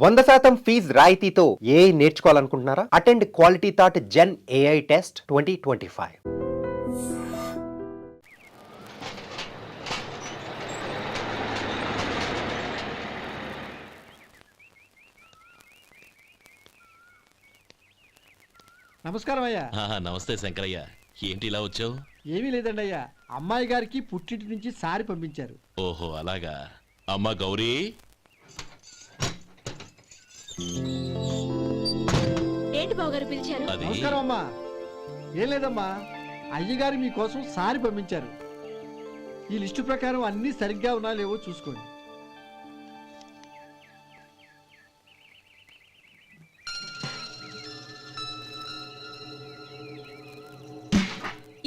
100% fees రాయితీతో AI నేర్చుకోవాలనుకుంటున్నారా? Attend quality thought gen AI test 2025. నమస్కారం అయ్యా. నమస్తే శంకరయ్య, ఏంటి ఇలా వచ్చావు? ఏమీ లేదండి అయ్యా, అమ్మాయి గారికి పుట్టింటి నుంచి సారి పంపించారు. ఓహో అలాగా. అమ్మా గౌరీ, ఏంటి బావగారు పిలిచారు? అది నమస్కారం అమ్మా. ఏం లేదమ్మా, అయ్యగారు మీకోసం సారి పంపించారు. ఈ లిస్టు ప్రకారం అన్ని సరిగ్గా ఉన్నా లేవో చూసుకోండి.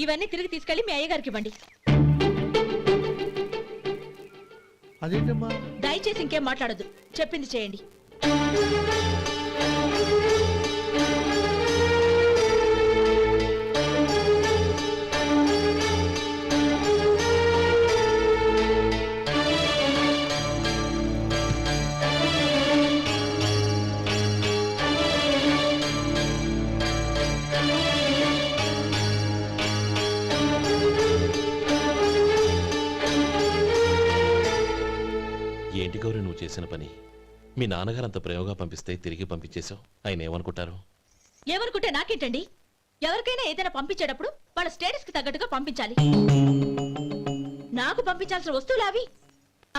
ఇవన్నీ తిరిగి తీసుకెళ్లి మీ అయ్యగారికి ఇవ్వండి. అదేంటమ్మా? దయచేసి ఇంకేం మాట్లాడొద్దు, చెప్పింది చేయండి. ఏంటి గౌరీ నువ్వు చేసిన పని? మీ నాన్నగారు అంత ప్రేమగా పంపిస్తే తిరిగి పంపించేశావు. ఆయన ఏమనుకుంటారు? ఏమనుకుంటే నాకేంటండి? ఎవరికైనా ఏదైనా పంపించేటప్పుడు వాళ్ళ స్టేటస్ కి తగ్గట్టుగా పంపించాలి. నాకు పంపించాల్సిన వస్తువులు అవి.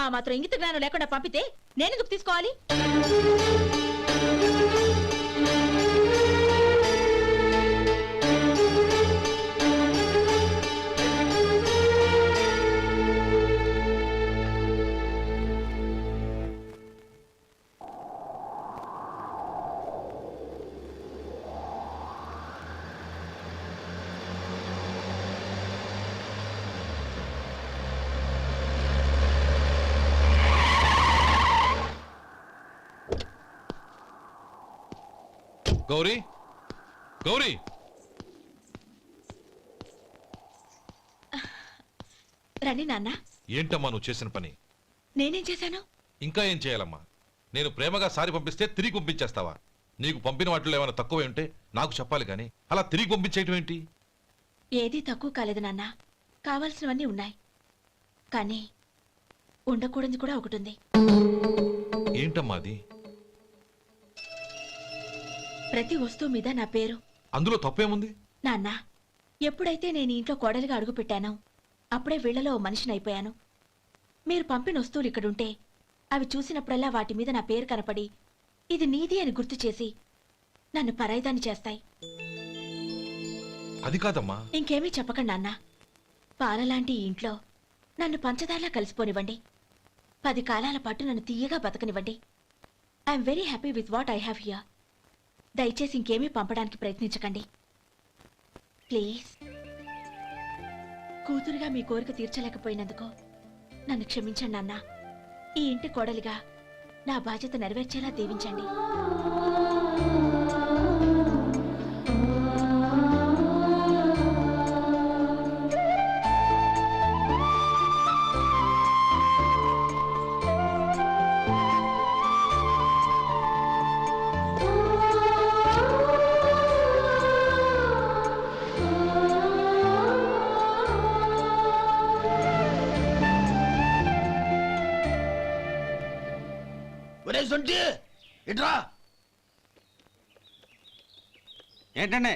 ఆ మాత్రం ఇంగిత జ్ఞానం లేకుండా పంపితే నేనెందుకు తీసుకోవాలి? గౌరీ, గౌరీ, రండి నాన్న. ఏంటమ్మా నువ్వు చేసిన పని? నేనేం చేశాను? ఇంకా ఏం చేయాలమ్మా? నేను ప్రేమగా సారి పంపిస్తే తిరిగి పంపించేస్తావా? నీకు పంపిన వాటిలో ఏమైనా తక్కువ ఉంటే నాకు చెప్పాలి కానీ అలా తిరిగి పంపించేయటం ఏంటి? ఏదీ తక్కువ కాలేదు నాన్న, కావాల్సినవన్నీ ఉన్నాయి. కానీ ఉండకూడదు కూడా ఒకటి ఉంది. ఏంటమ్మా అది? ప్రతి వస్తువు మీద నా పేరు. అందులో తప్పేముంది? నాన్న, ఎప్పుడైతే నేను ఇంట్లో కోడలిగా అడుగు పెట్టానో అప్పుడే వీళ్లలో ఓ మనిషిని అయిపోయాను. మీరు పంపిన వస్తువులు ఇక్కడుంటే అవి చూసినప్పుడల్లా వాటి మీద నా పేరు కనపడి ఇది నీది అని గుర్తు చేసి నన్ను పరాయిదాన్ని చేస్తాయి. అది కాదమ్మా. ఇంకేమీ చెప్పకండి నాన్న. పాలలాంటి ఈ ఇంట్లో నన్ను పంచదారలా కలిసిపోనివ్వండి. 10 కాలాల పాటు నన్ను తీయగా బతకనివ్వండి. I'm very happy with what I have here. దయచేసి ఇంకేమీ పంపడానికి ప్రయత్నించకండి ప్లీజ్. కూతురుగా మీ కోరిక తీర్చలేకపోయినందుకు నన్ను క్షమించండి నాన్న. ఈ ఇంటి కోడలిగా నా బాధ్యత నెరవేర్చేలా దీవించండి. ఏంటండి?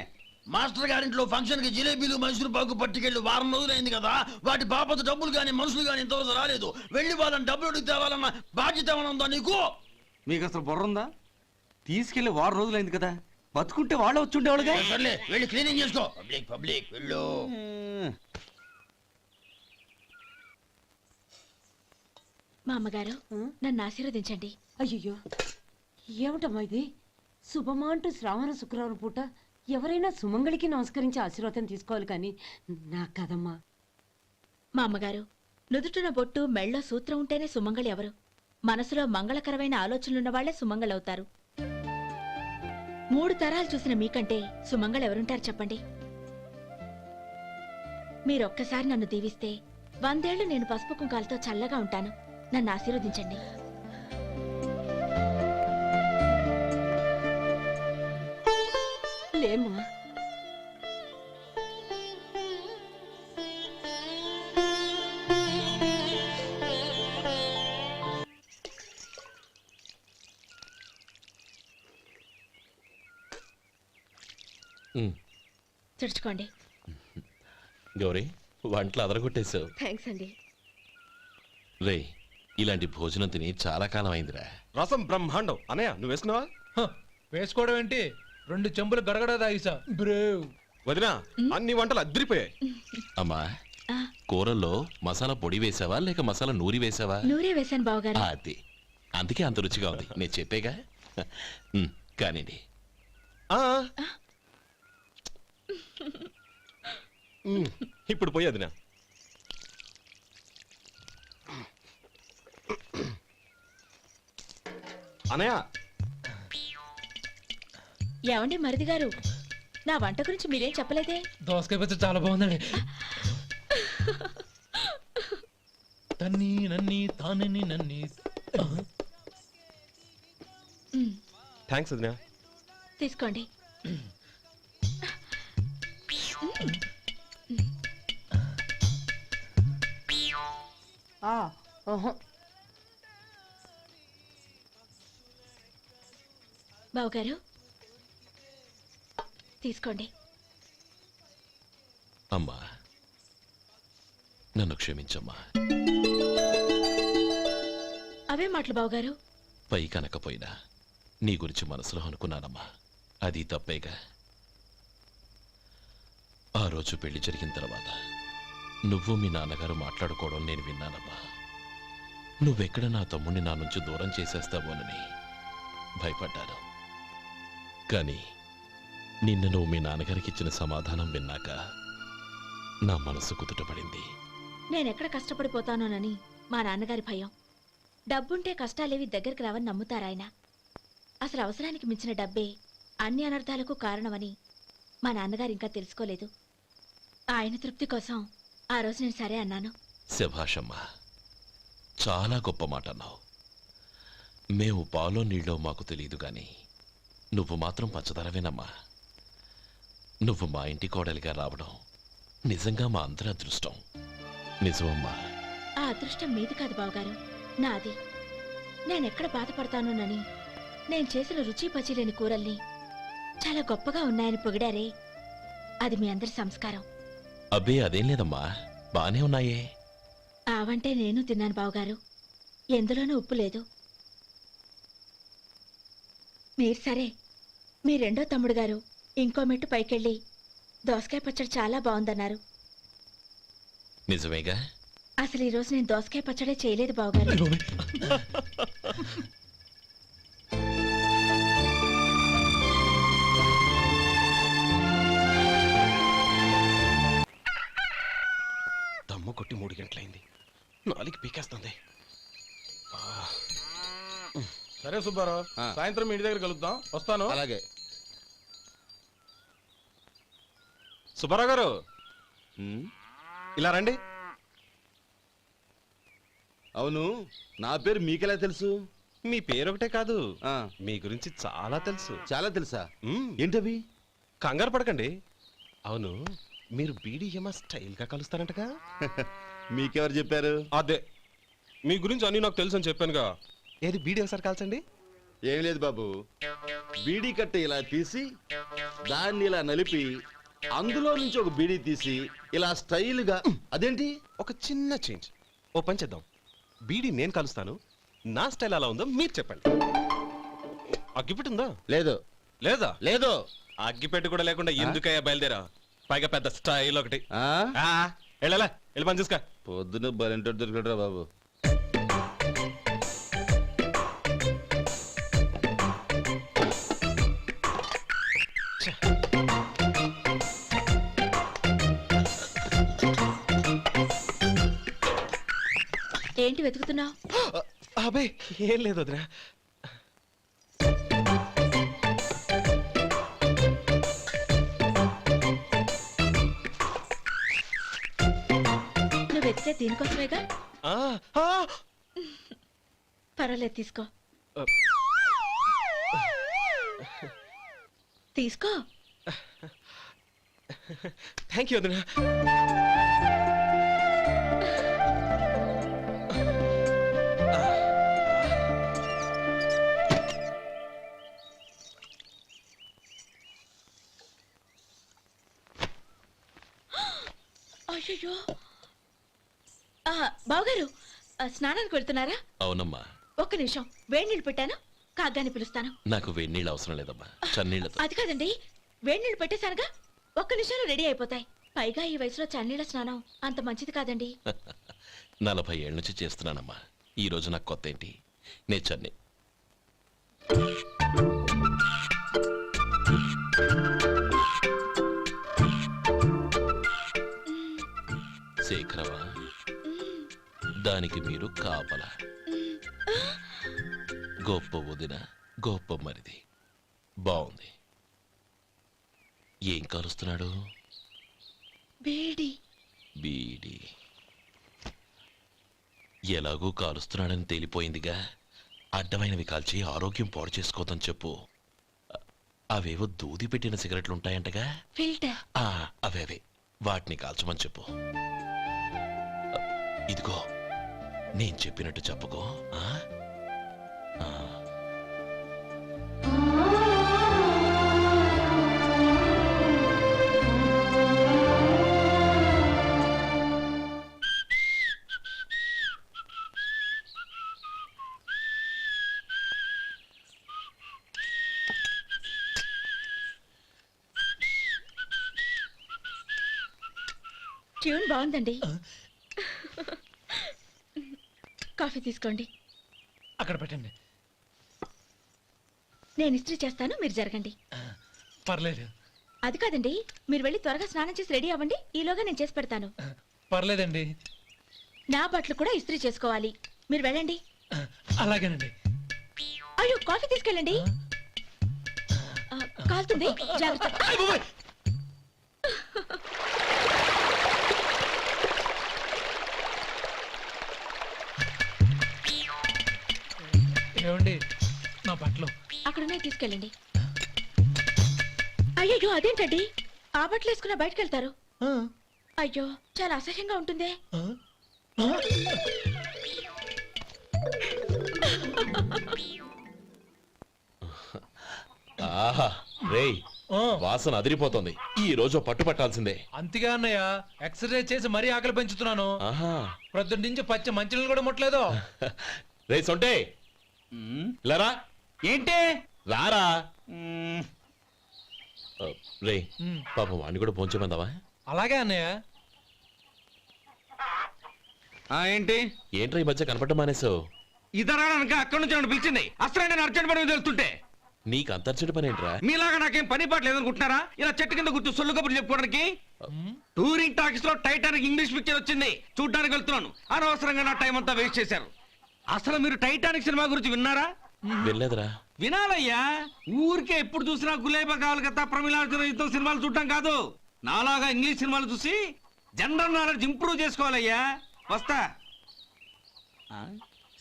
మాస్టర్ గారింట్లో ఫంక్షన్ కి జిలేబీలు మైసూరు పాకు పట్టుకెళ్ళి వారం రోజులైంది కదా. వాటి బాపత డబ్బులు గాని మనుషులు గాని ఇంతవరకు రాలేదు. వెళ్ళి వాళ్ళని డబ్బులు అడిగి తేవాలన్న బాధ్యత ఏమైనా ఉందా నీకు? మీకు అసలు బుర్ర ఉందా? తీసుకెళ్లి వారం రోజులైంది కదా, బతుకుంటే వాళ్ళు వచ్చి ఉండేవాళ్ళుగా. సర్లే వెళ్ళి క్లీనింగ్ చేసుకో. పబ్లిక్ వెళ్ళు. మా అమ్మగారు నన్ను ఆశీర్వదించండి. అయ్యో, ఏమిటమ్మా ఇది? శుభమా అంటూ శ్రావణ శుక్రవారం పూట ఎవరైనా సుమంగళికి నమస్కరించి ఆశీర్వాదం తీసుకోవాలి కానీ నా కదమ్మా. మా అమ్మగారు, నుదుటిన బొట్టు మెళ్ళో సూత్రం ఉంటేనే సుమంగళి ఎవరు? మనసులో మంగళకరమైన ఆలోచనలున్న వాళ్లే సుమంగళవుతారు. 3 తరాలు చూసిన మీకంటే సుమంగళెవరుంటారు చెప్పండి? మీరొక్కసారి నన్ను దీవిస్తే 100 ఏళ్లు నేను పసుపు కుంకాలతో చల్లగా ఉంటాను. నన్ను ఆశీర్వదించండి. లేమ్మా. తుడుచుకోండి. గౌరీ వంటలు అదరగొట్టేశావు. థ్యాంక్స్ అండి. రే ఇలాంటి భోజనం తిని చాలా కాలం అయిందిరా. రసం బ్రహ్మాండం. అనయ్య నువ్వు వేసుకున్నావా? వేసుకోవడం ఏంటి, 2 చెంబులు గడగడ తాగిసా బ్రేవ్. వదినా అన్ని వంటలు అద్దరిపోయాయి. అమ్మా ఆ, కూరల్లో మసాలా పొడి వేసావా లేక మసాలా నూరి వేసావా? నూరే వేశాను బావగారు. అది అందుకే అంత రుచిగా ఉంది. నేను చెప్పేగా. కానివ్వండి. ఆ. ఇప్పుడు పోయి వదినా. అనయ్య ఏమండి మరిది గారు, నా వంట గురించి మీరేం చెప్పలేదే? దోసకాయ పచ్చడి చాలా బాగుందండి. తన్ని నన్ని తానని నన్ని. థ్యాంక్స్ వదినా. తీసుకోండి. బావగారు తీసుకోండి. అమ్మా నన్ను క్షమించమ్మా. అవే మాటలు బావగారు. పై కనకపోయినా నీ గురించి మనసులో అనుకున్నానమ్మా. అది తప్పేగా. ఆ రోజు పెళ్లి జరిగిన తర్వాత నువ్వు మీ నాన్నగారు మాట్లాడుకోవడం నేను విన్నానమ్మా. నువ్వెక్కడ నా తమ్ముడిని నా నుంచి దూరం చేసేస్తావోనని భయపడ్డాను. కానీ నిన్న నువ్వు మీ నాన్నగారికి ఇచ్చిన సమాధానం విన్నాక నా మనసు కుదుటపడింది. నేనెక్కడ కష్టపడిపోతానోనని మా నాన్నగారి భయం. డబ్బుంటే కష్టాలేవి దగ్గరికి రావని నమ్ముతారాయన. అసలు అవసరానికి మించిన డబ్బే అన్ని అనర్థాలకు కారణమని మా నాన్నగారు ఇంకా తెలుసుకోలేదు. ఆయన తృప్తి కోసం ఆ రోజు నేను సరే అన్నాను. శభాషమ్మా, చాలా గొప్ప మాట అన్నావు. మేము పాలో నీళ్ళో మాకు తెలియదు గాని నువ్వు మాత్రం పచ్చదనవేనమ్మా. నువ్వు మా ఇంటి కోడలిగా రావడం నిజంగా మా అందరి అదృష్టం. నిజమమ్మా. ఆ అదృష్టం మీది కాదు బావగారు, నాది. నేనెక్కడ బాధపడతానోనని నేను చేసిన రుచి పచిలేని కూరల్ని చాలా గొప్పగా ఉన్నాయని పొగిడారే, అది మీ అందరి సంస్కారం. అబ్బే అదేం లేదమ్మా, బానే ఉన్నాయే. ఆవంటే నేను తిన్నాను బావగారు, ఎందులోనూ ఉప్పు లేదు. మీరు సరే, మీ రెండో తమ్ముడు గారు ఇంకో మెట్టు పైకెళ్ళి దోసకాయ పచ్చడి చాలా బాగుందన్నారు. నిజమేగా? అసలు ఈరోజు నేను దోసకాయ పచ్చడే చేయలేదు బావగారు. దమ్ము కొట్టి 3 గంటలైంది. 4 పీకేస్తుంది. సరే సుబ్బారావు, సాయంత్రం ఇంటి దగ్గర కలుద్దాం. వస్తాను. అలాగే. సుబ్బారావు గారు ఇలా రండి. అవును, నా పేరు మీకెలా తెలుసు? మీ పేరు ఒకటే కాదు, ఆ, మీ గురించి చాలా తెలుసు. చాలా తెలుసా? మ్మ్. ఏంటవి? కంగారు పడకండి. అవును, మీరు బీడీఎం స్టైల్ గా కలుస్తారంటగా? మీకెవరు చెప్పారు? అదే మీ గురించి అన్ని నాకు తెలుసు అని చెప్పానుగా. ఏది బీడీ ఒకసారి కాల్చండి. ఏం లేదు బాబు, బీడీ కట్ట ఇలా తీసి దాన్ని ఇలా నలిపి అందులో నుంచి ఒక బీడీ తీసి ఇలా స్టైల్గా. అదేంటి? ఒక చిన్న చేంజ్. ఓ పని చేద్దాం, బీడీ నేను కలుస్తాను, నా స్టైల్ అలా ఉందో మీరు చెప్పండి. అగ్గిపెట్టి ఉందా? లేదు. లేదా? లేదు. అగ్గిపెట్టి కూడా లేకుండా ఎందుకయ్యా బయలుదేరా? పైగా పెద్ద స్టైల్ ఒకటి. ఆ? వెళ్ళాలా, వెళ్ళి పని చూసుకో. పొద్దున బలింటోడు దొరికడరా బాబు. ఏంటి వెతుకుతున్నావు? అబే ఏం లేదు వదినా. నువ్వు వెతికే దీనికోసమేగా. ఆ, ఆ. పర్వాలేదు, తీసుకో. తీసుకో. థ్యాంక్ యూ వదినా. అయ్యో బావగారు స్నానానికి వెళ్తున్నారా? అవునమ్మా. ఒక్క నిమిషం, వేడి నీళ్ళు పెట్టాను, కాగ్గాని పిలుస్తాను. నాకు వేడినీళ్ళు అవసరం లేదమ్మా, చన్నీళ్ళతో. అది కాదండి, వేడి నీళ్ళు పెట్టేశానుగా, ఒక్క నిమిషంలో రెడీ అయిపోతాయి. పైగా ఈ వయసులో చన్నీళ్ళ స్నానం అంత మంచిది కాదండి. 40 ఏళ్ళ నుంచి చేస్తున్నానమ్మా. ఈ రోజు నాకు కొత్త ఏంటి? నే చన్ని. శేఖరవా, దానికి మీరు కాపలా. గొప్ప వదిన, గొప్ప మరిది. బాగుంది. ఏం కాలుస్తున్నాడు? బీడి. బీడి ఎలాగూ కాలుస్తున్నాడని తేలిపోయిందిగా. అడ్డమైనవి కాల్చి ఆరోగ్యం పాడు చేసుకోదని చెప్పు. అవేవో దూది పెట్టిన సిగరెట్లుంటాయంటగా. ఫిల్టర్. అవే వాటిని కాల్చమని చెప్పు. ఇదిగో నేను చెప్పినట్టు చెప్పుకో. ట్యూన్ బాగుందండి. కాఫీ తీసుకోండి. అక్కడ పెట్టండి. నేను ఇస్త్రీ చేస్తాను, మీరు జరగండి. పర్లేదు. అది కాదండి, మీరు వెళ్ళి త్వరగా స్నానం చేసి రెడీ అవ్వండి, ఈలోగా నేను చేసి పెడతాను. పర్లేదండి. నా బట్టలు కూడా ఇస్త్రీ చేసుకోవాలి, మీరు వెళ్ళండి. అలాగేనండి. అయ్యో, కాఫీ తీసుకెళ్ళండి. కాలుతుంది, జాగ్రత్త. ఏమండి, నా బట్టలు అక్కడున్నాయి, తీసుకెళ్ళండి. అయ్యో, అదేంటండి, ఆ బట్టలు వేసుకున్న బయటకు వెళ్తారు? అయ్యో, చాలా అసహ్యంగా ఉంటుందే. ఆహా రేయ్, వాసన అదిరిపోతుంది. ఈ రోజు పట్టు పట్టాల్సిందే. అంతిగా అన్నయ్య, ఎక్సర్సైజ్ చేసి మరీ ఆకలి పెంచుతున్నాను. ఆహా, ప్రొద్దున నుంచి పచ్చ మంచినీళ్ళు కూడా ముట్టలేదు. రే సొంటే, లరా ఏంటి? రారా. రే పాపం వాడిని కూడా పోంచమందావా? అలాగే అన్నయ్య. ఏంటి? ఏంట్రా ఈ మధ్య కనపడటం మానేసావు? ఇతరానికి అక్కడి నుంచి నన్ను పిలిచింది. అసలు నేను అర్జెంట్ పని మీద వెళ్తుంటే నీకు అంతర్చడి పని ఏంట్రా? మీలాగా నాకేం పని పాట లేదనుకుంటున్నారా? ఇలా చెట్టు కింద కూర్చో సొల్లు కబుర్లు చెప్పుకోవడానికి. టూరింగ్ టాకీస్ లో టైటానిక్ ఇంగ్లీష్ పిక్చర్ వచ్చింది, చూడ్డానికి వెళ్తున్నాను. అనవసరంగా నా టైం అంతా వేస్ట్ చేశారు. అసలు మీరు టైటానిక్ సినిమా గురించి విన్నారా? వెళ్ళలేదురా. వినాలయ్యా. ఊరికే ఎప్పుడు చూసినా గులేబా కావాలి కదా, ప్రమిళార్జున యుద్ధం సినిమాలు చూడటం కాదు. నాలాగా ఇంగ్లీష్ సినిమాలు చూసి జనరల్ నాలెడ్జ్ ఇంప్రూవ్ చేసుకోవాలయ్యా. వస్తా.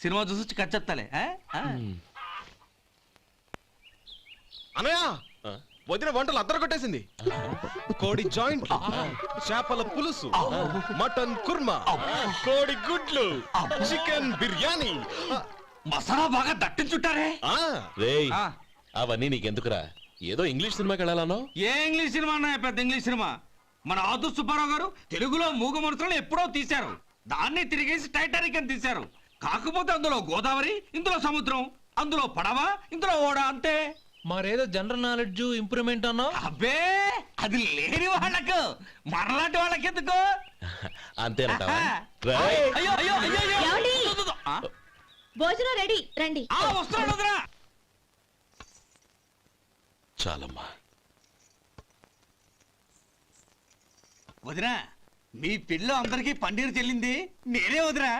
సినిమా చూసి కచ్చెత్తాలే. అనయ్య, వదిన వంటలు అద్దరు కొట్టేసింది. కోడి జాయింట్, చేపల పులుసు, మటన్ కుర్మా, కోడి గుడ్లు, చికెన్ బిర్యానీ. మసాలా బాగా దట్టించుంటారే. రేయ్, అవన్నీ నీకెందుకురా? ఏదో ఇంగ్లీష్ సినిమాకి వెళ్ళాలనో? ఏ ఇంగ్లీష్ సినిమా అన్నా? పెద్ద ఇంగ్లీష్ సినిమా. మన ఆదు సుబ్బారావు గారు తెలుగులో మూగ మనుషులను ఎప్పుడో తీశారు. దాన్ని తిరిగేసి టైటానిక్ అని తీశారు. కాకపోతే అందులో గోదావరి, ఇందులో సముద్రం, అందులో పడవ, ఇందులో ఓడ, అంతే. మరేదో జనరల్ నాలెడ్జ్ ఇంప్రూవ్మెంట్ అన్నా? అబ్బే, అది లేని వాళ్ళకు, మరలాంటి వాళ్ళకి ఎందుకు? అంతేనంటావా? అయ్యో అయ్యో అయ్యో అయ్యో. ఏమండి? ఆ? భోజనం రెడీ, రండి. వస్తున్నాడు వదరా. చాలమ్మా. వదినా, మీ పిల్ల అందరికీ పన్నీరు చెల్లింది నేనే వదినా.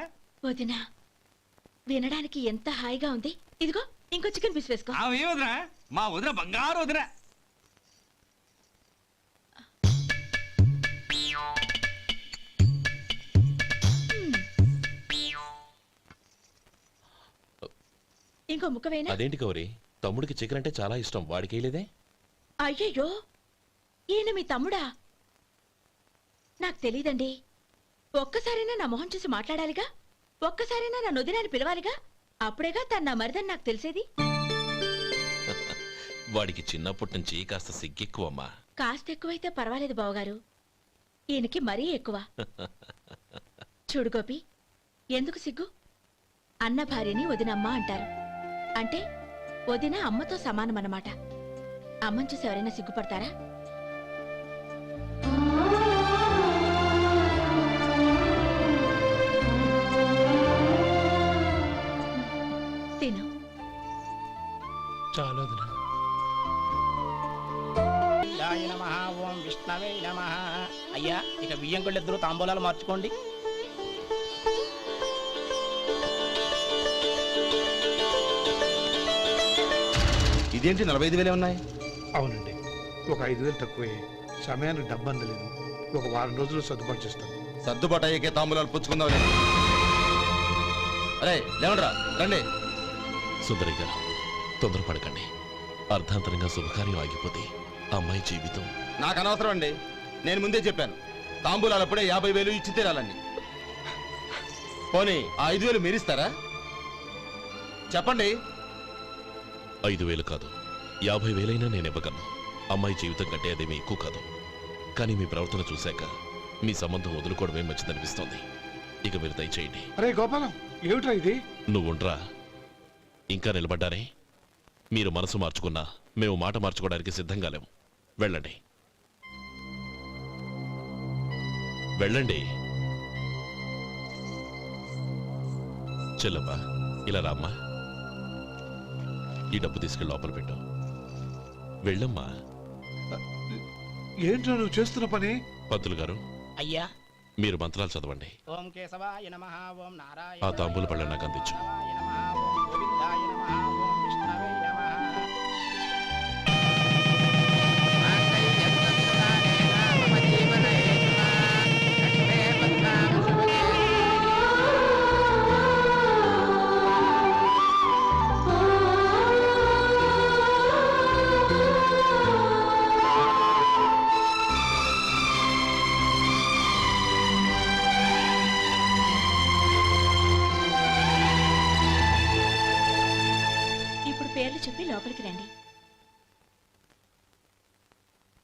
వదినా, వినడానికి ఎంత హాయిగా ఉంది. ఇదిగో ఇంకో చికెన్ పీస్ వేసుకో. ఏ వదినా, మా వదిన బంగారు వదినా. ఇంకో ముక్క వేయనా? అదేంటి గౌరీ, తమ్ముడికి చికెన్ అంటే చాలా ఇష్టం, వాడికి వేయలేదే? అయ్యయ్యో, ఈయన మీ తమ్ముడా? నాకు తెలీదండి. ఒక్కసారైనా నా మొహం చూసి మాట్లాడాలిగా, ఒక్కసారైనా నా నొదినాన్ని పిలవాలిగా, అప్పుడేగా తన నా మరిదని నాకు తెలిసేది. వాడికి చిన్నప్పటి నుంచి కాస్త సిగ్గెక్కువమ్మా. కాస్త ఎక్కువైతే పర్వాలేదు బావగారు, ఈయనకి మరీ ఎక్కువ. చూడు గోపి, ఎందుకు సిగ్గు? అన్న భార్యని వదినమ్మ అంటారు. అంటే వదిన అమ్మతో సమానమన్నమాట. అమ్మని చూసి ఎవరైనా సిగ్గుపడతారా? తిను. చాలా వదినా. ఓం విష్ణవే నమః. అయ్యా, ఇక బియ్యం ఇద్దరు తాంబూలాలు మార్చుకోండి. ఇదేంటి 45,000 ఉన్నాయి? అవునండి, ఒక 5,000 తక్కువే. సమయానికి డబ్బు అందలేదు. ఒక వారం రోజులు సర్దుబాటు చేస్తాను. సర్దుబాటు అయ్యకే తాంబూలాలు పుచ్చుకుందాం. అరే లేవండ్రా, రండి. సుందరి గారు, తొందరపడకండి. అర్ధాంతరంగా శుభకార్యం ఆగిపోతే అమ్మాయి జీవితం. నాకు అనవసరం అండి, నేను ముందే చెప్పాను. తాంబూలాలు అప్పుడే 50,000 ఇచ్చి తీరాలండి. పోనీ ఆ 5,000 మీరిస్తారా? చెప్పండి. 5,000 కాదు, 50,000 నేను ఇవ్వగలను. అమ్మాయి జీవితం కంటే అదేమీ ఎక్కువ కాదు. కానీ మీ ప్రవర్తన చూశాక మీ సంబంధం వదులుకోవడమే మంచిదనిపిస్తోంది. ఇక మీరు దయచేయండి. అరే గోపాలం, ఏమిట్రా ఇది? నువ్వుండ్రా. ఇంకా నిలబడ్డారే? మీరు మనసు మార్చుకున్నా మేము మాట మార్చుకోవడానికి సిద్ధంగా లేము. వెళ్ళండి, వెళ్ళండి. చెల్లమ్మా, ఇలా రామ్మా. ఈ డబ్బు తీసుకెళ్ళి లోపల పెట్టు. వెళ్ళమ్మా. ఏంట్రా నువ్వు చేస్తున్న పని? పంతులు గారు, అయ్యా, మీరు మంత్రాలు చదవండి. ఓం కేశవాయ నమః. ఓం నారాయణ. ఆ తాంబూల పళ్ళ నాకు అందించు. ఓం గోవిందాయ నమః. ఓం విష్ణవే నమః. ఇప్పుడు పేర్లు చెప్పి లోపలికి రండి.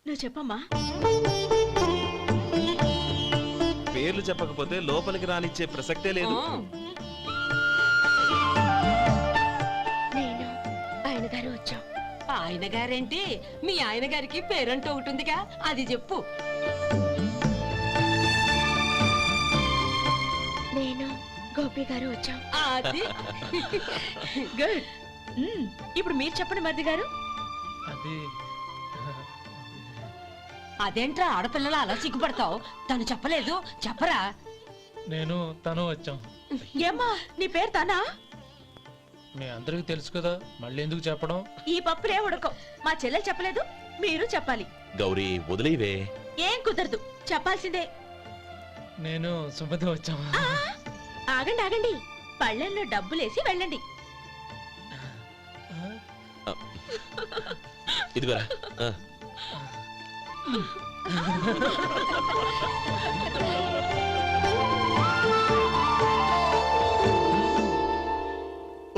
నువ్వు చెప్పమ్మా. పేర్లు చెప్పకపోతే లోపలికి రానిచ్చే ప్రసక్తే లేదు. నేను ఆయన గారు వచ్చాం. ఆయన గారేంటి, మీ ఆయన గారికి పేరంటూ ఒకటి ఉందిగా, అది చెప్పు. నేను గోపి గారు వచ్చాం. అది గుడ్. ఇప్పుడు మీరు చెప్పండి మరిది గారు. అది అదేంట్రా ఆడపిల్లలు అలా సిగ్గుపడతావు? తను చెప్పలేదు, చెప్పరా. నేను తను వచ్చాం. ఏమ్మా, నీ పేరు తానా? మీ అందరికి తెలుసు కదా, మళ్ళీ ఎందుకు చెప్పడం? ఈ పప్పులే ఉడకం. మా చెల్లెలు చెప్పలేదు, మీరు చెప్పాలి. గౌరీ, వదిలేవే. ఏం కుదరదు, చెప్పాల్సిందే. నేను సుమతి వచ్చాం. ఆ, ఆగండి ఆగండి, పళ్ళెంలో డబ్బులేసి వెళ్ళండి. ఇదిగోరా.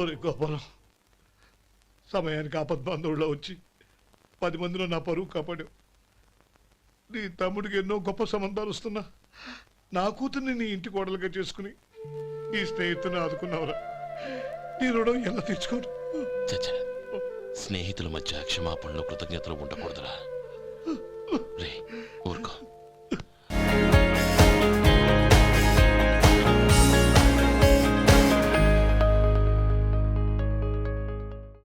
ఒరే గోపాలం, సమయానికి ఆపద్బంధువుల్లో వచ్చి 10 మందిలో నా పరువు కాపాడావు. నీ తమ్ముడికి ఎన్నో గొప్ప సంబంధాలు వస్తున్నా నా కూతుర్ని నీ ఇంటి కోడలుగా చేసుకుని నీ స్నేహితుని ఆదుకున్నావురా. నీ రుణం ఎలా తీర్చుకోరు? చచ్చా, స్నేహితుల మధ్య క్షమాపణలు కృతజ్ఞతలు ఉండకూడదురా. రే ఊరుకో.